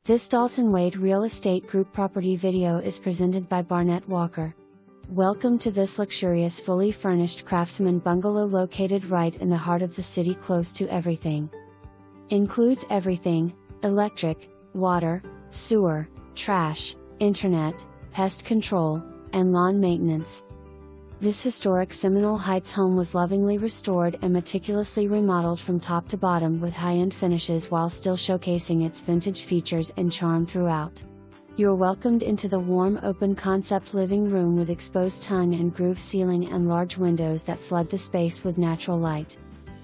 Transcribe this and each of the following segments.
This Dalton Wade Real Estate Group property video is presented by Barnett Walker. Welcome to this luxurious fully furnished craftsman bungalow located right in the heart of the city, close to everything. Includes everything: electric, water, sewer, trash, internet, pest control, and lawn maintenance. This historic Seminole Heights home was lovingly restored and meticulously remodeled from top to bottom with high-end finishes while still showcasing its vintage features and charm throughout. You're welcomed into the warm open concept living room with exposed tongue and groove ceiling and large windows that flood the space with natural light.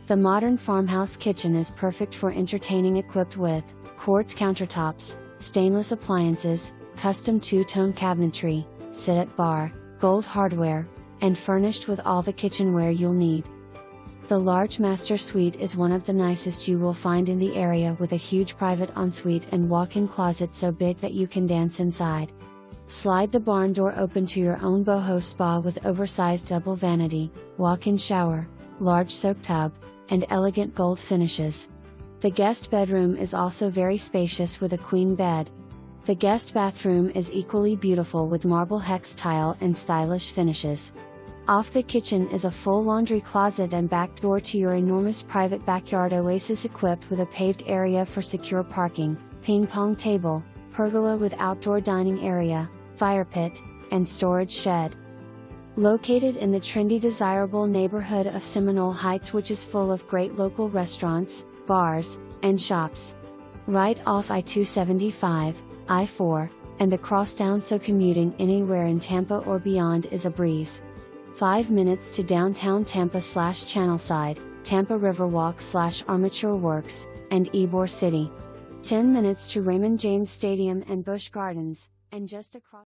The modern farmhouse kitchen is perfect for entertaining, equipped with quartz countertops, stainless appliances, custom two-tone cabinetry, sit-at bar, gold hardware, and furnished with all the kitchenware you'll need. The large master suite is one of the nicest you will find in the area, with a huge private ensuite and walk-in closet so big that you can dance inside. Slide the barn door open to your own boho spa with oversized double vanity, walk-in shower, large soak tub, and elegant gold finishes. The guest bedroom is also very spacious with a queen bed. The guest bathroom is equally beautiful with marble hex tile and stylish finishes. Off the kitchen is a full laundry closet and back door to your enormous private backyard oasis, equipped with a paved area for secure parking, ping pong table, pergola with outdoor dining area, fire pit, and storage shed. Located in the trendy, desirable neighborhood of Seminole Heights, which is full of great local restaurants, bars, and shops. Right off I-275, I-4, and the crosstown, so commuting anywhere in Tampa or beyond is a breeze. 5 minutes to downtown Tampa/Channelside, Tampa Riverwalk/Armature Works, and Ybor City. 10 minutes to Raymond James Stadium and Busch Gardens, and just across